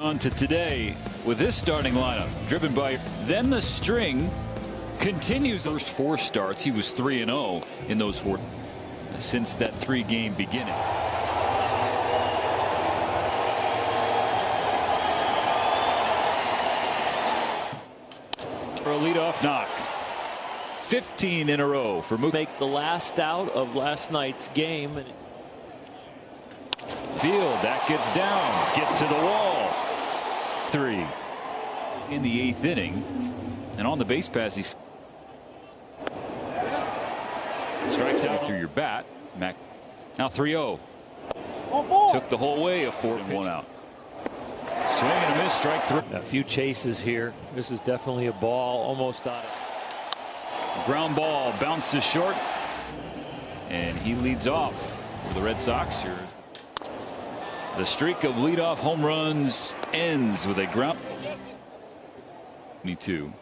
On to today with this starting lineup driven by then the string continues. First 4 starts he was 3-0 in those 4 since that 3-game beginning. For a leadoff knock. 15 in a row for Mookie. Make the last out of last night's game. Field that gets down, gets to the wall. 3 in the 8th inning, and on the base pass he strikes out through your bat. Mac now 3-0. Took the whole way, a 4-1 out. Swing and a miss, strike 3. A few chases here. This is definitely a ball, almost out of. Ground ball bounces short, and he leads off for the Red Sox. Here's the streak of leadoff home runs ends with a ground. 22.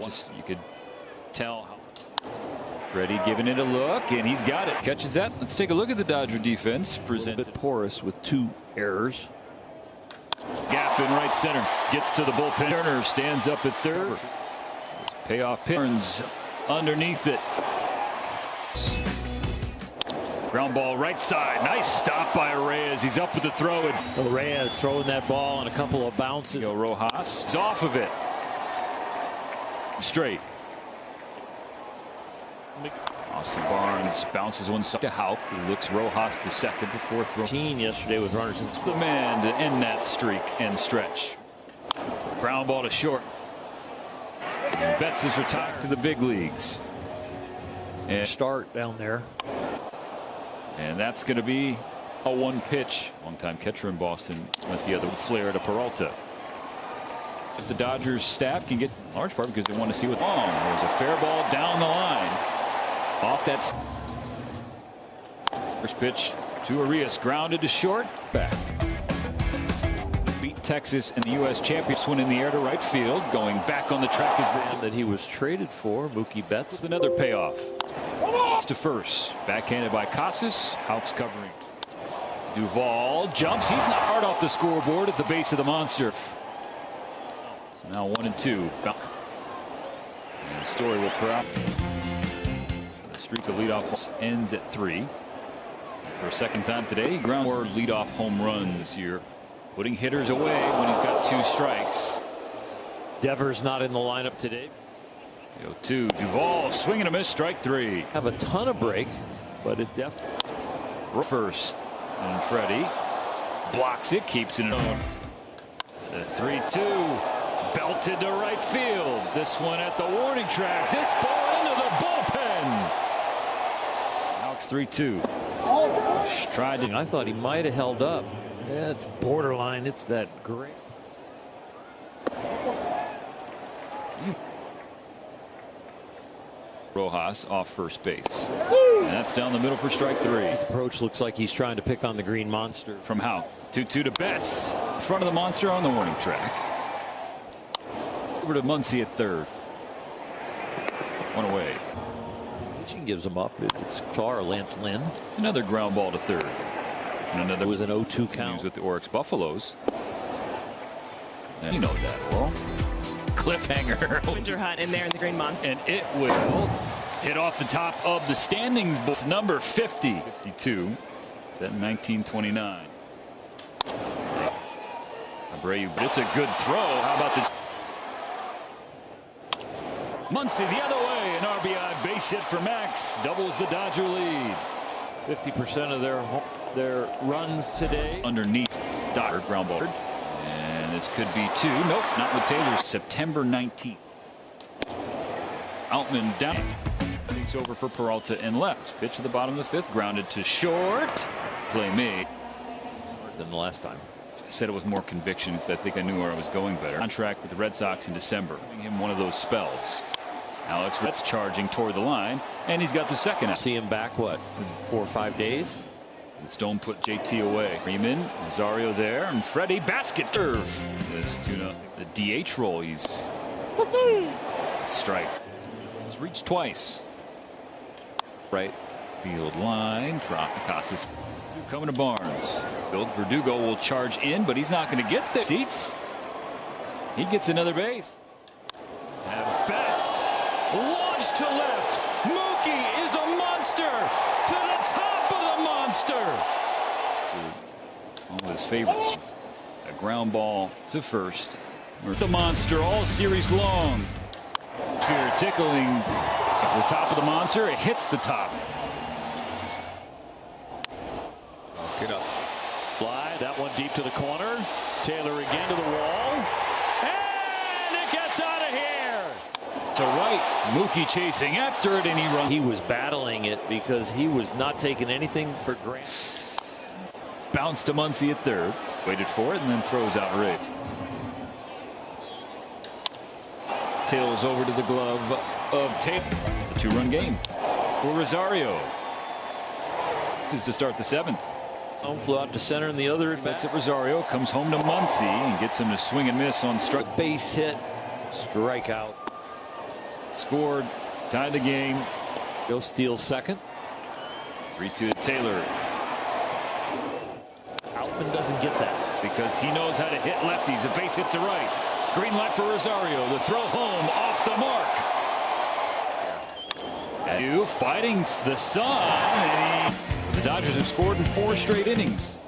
Just you could tell how Freddie giving it a look, and he's got it. Catches that. Let's take a look at the Dodger defense. Presented A bit porous with 2 errors. Gap in right center. Gets to the bullpen. Turner stands up at third. Payoff turns underneath it. Ground ball right side. Nice stop by Reyes. He's up with the throw. And Reyes throwing that ball on a couple of bounces. Rojas is off of it. Straight. Austin Barnes bounces one side to Houck, who looks Rojas to second before throwing. Yesterday with runners in The man to end that streak and stretch. Ground ball to short. And Betts is retired to the big leagues. And start down there. And that's going to be a 1-pitch. Longtime catcher in Boston went the other flare to Peralta. If the Dodgers staff can get large part because they want to see what's on. There's a fair ball down the line. Off that first pitch to Arias, grounded to short. Back. Beat Texas in the U.S. Championship. One in the air to right field. Going back on the track is that he was traded for. Mookie Betts. with another payoff. It's to first. Backhanded by Casas. Houck's covering. Duvall jumps. He's not hard off the scoreboard at the base of the monster. So now 1-2. And Story will corral. The streak of leadoff ends at 3. For a second time today, ground more leadoff home runs here. Putting hitters away when he's got 2 strikes. Devers not in the lineup today. 0-2. Duvall swing and a miss, strike 3. Have a ton of break, but it definitely. First, and Freddie blocks it, keeps it in. The 3-2 belted to right field. This one at the warning track. This ball into the bullpen. Alex 3-2. Tried to. I thought he might have held up. Yeah, it's borderline. It's that great. Rojas off first base. And that's down the middle for strike 3. His approach looks like he's trying to pick on the green monster. From Houck. 2-2 to Betts. In front of the monster on the warning track. Over to Muncy at third. 1 away. Pitching gives him up. It's Char, Lance Lynn. It's another ground ball to third. And another It was an 0-2 count with the Oryx Buffaloes. And you know that, well. Cliffhanger. Winter hunt in there in the green monster. And it will hit off the top of the standings. It's number 50. 52. Set in 1929. Abreu, but it's a good throw. How about the Muncy the other way, an RBI base hit for Max, doubles the Dodger lead. 50% of their runs today. Underneath Dodger ground ball. And this could be 2. Nope, not with Taylor. September 19th. Outman down. Takes over for Peralta and left. Pitch at the bottom of the 5th, grounded to short. Play made. Than the last time. I said it with more conviction because I think I knew where I was going better. Contract with the Red Sox in December. Giving him one of those spells. Alex that's charging toward the line, and he's got the second out. See him back, what, in 4 or 5 days? And Stone put JT away. Freeman, Rosario there, and Freddie basket serve. This 2-0. The DH role, he's strike. He's reached twice. Right field line. Drop Casas. Coming to Barnes. Build Verdugo will charge in, but he's not going to get the seats. He gets another base. And Betts launched to left. Mookie is a monster to the top of the monster. All of his favorites. A ground ball to first. The monster all series long. Fear tickling the top of the monster. It hits the top. Get up. Fly, that one deep to the corner. Taylor again to the wall. And it gets out of here. To right, Mookie chasing after it, and he runs. He was battling it because he was not taking anything for granted. Bounced to Muncy at third. Waited for it and then throws out Ray. Tails over to the glove of Taylor. It's a two-run game for Rosario. Is to start the seventh. Flew out to center and the other at Bets at Rosario, comes home to Muncy and gets him to swing and miss on strike. Base hit, strikeout. Scored, tied the game. Go steal second. 3-2 to Taylor. Outman doesn't get that because he knows how to hit lefties. A base hit to right. Green light for Rosario. The throw home off the mark. And fighting the sun. The Dodgers have scored in 4 straight innings.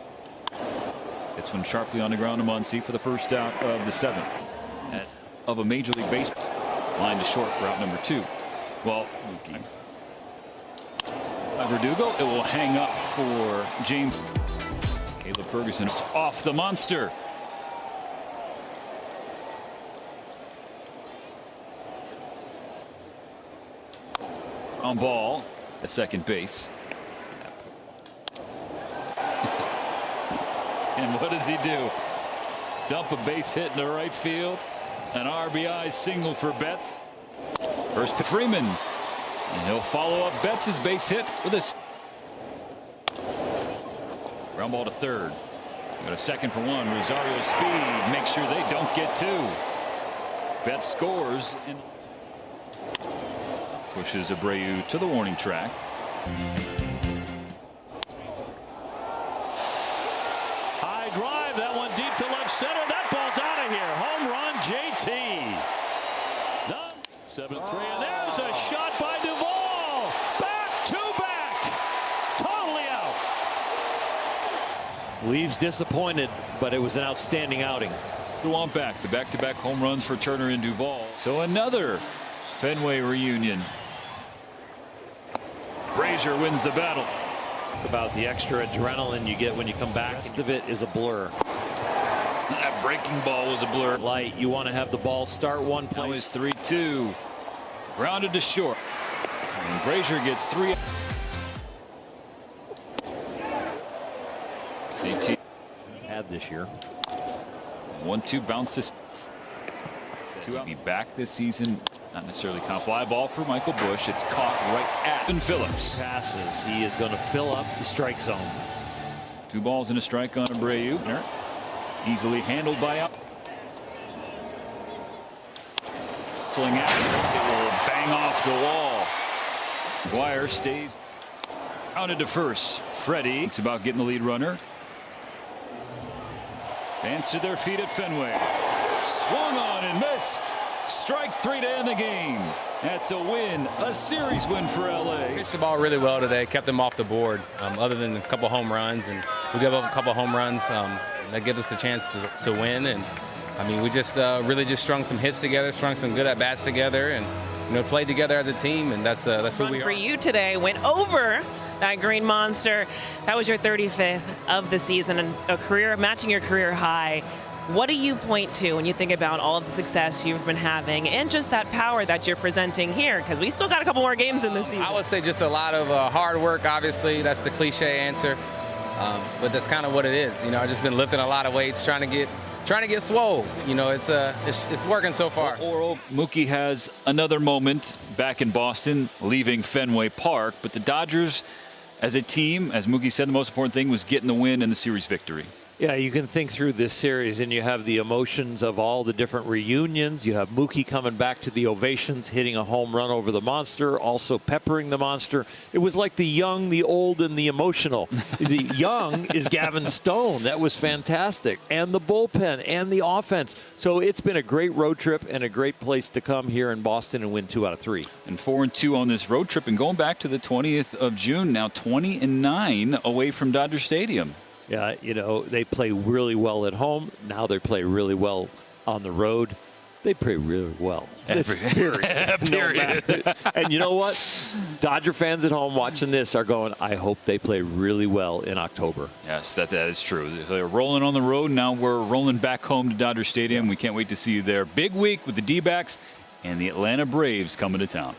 It's one sharply on the ground to Muncy for the first out of the 7th of a Major League Baseball. Line to short for out number 2. Well, Mookie. Verdugo, it will hang up for James. Caleb Ferguson off the monster. On ball at second base. And what does he do? Dump a base hit into right field. An RBI single for Betts. First to Freeman. And he'll follow up Betts' base hit with a ground ball to third. Got a second for one. Rosario's speed makes sure they don't get 2. Betts scores and pushes Abreu to the warning track. High drive, that one deep to left center. That ball's out of here. Home run, JT. Done. 7-3, and there's a shot by Duvall. Back to back. Totally out. Leaves disappointed, but it was an outstanding outing. Go on back. The back-to-back home runs for Turner and Duvall. So another Fenway reunion. Brazier wins the battle. About the extra adrenaline you get when you come back. The rest of it is a blur. That breaking ball was a blur. Light. You want to have the ball start one place. Now it's 3-2. Grounded to short. And Brazier gets 3. CT had this year. 1-2 bounce to 2 out. Be back this season. Not necessarily kind of fly ball for Michael Busch. It's caught right at Phillips. Passes. He is going to fill up the strike zone. 2 balls and a strike on Abreu. Easily handled by out. It will bang off the wall. Dwyer stays. Grounded to first. Freddie. It's about getting the lead runner. Fans to their feet at Fenway. Swung on and missed. Strike 3 to end the game. That's a win, a series win for LA. Pitched the ball really well today, kept them off the board, other than a couple home runs, and we gave up a couple home runs that gives us a chance to win. And I mean, we just really just strung some hits together, strung some good at bats together, and played together as a team, and that's who we are. For you today, went over that green monster. That was your 35th of the season and a career matching your career high. What do you point to when you think about all of the success you've been having and just that power that you're presenting here? Because we still got a couple more games in this season. I would say just a lot of hard work, obviously. That's the cliche answer. But that's kind of what it is. I've just been lifting a lot of weights, trying to get swole. It's working so far. Oral, Mookie has another moment back in Boston, leaving Fenway Park. But the Dodgers, as a team, as Mookie said, the most important thing was getting the win and the series victory. Yeah, you can think through this series, and you have the emotions of all the different reunions. You have Mookie coming back to the ovations, hitting a home run over the monster, also peppering the monster. It was like the young, the old, and the emotional. The young is Gavin Stone. That was fantastic. And the bullpen and the offense. So it's been a great road trip and a great place to come here in Boston and win 2 out of 3. And 4-2 on this road trip, and going back to the 20th of June, now 20-9 away from Dodger Stadium. Yeah, you know, they play really well at home. Now they play really well on the road. They play really well. Period. And you know what? Dodger fans at home watching this are going, I hope they play really well in October. Yes, that is true. They're rolling on the road. Now we're rolling back home to Dodger Stadium. We can't wait to see you there. Big week with the D-backs and the Atlanta Braves coming to town.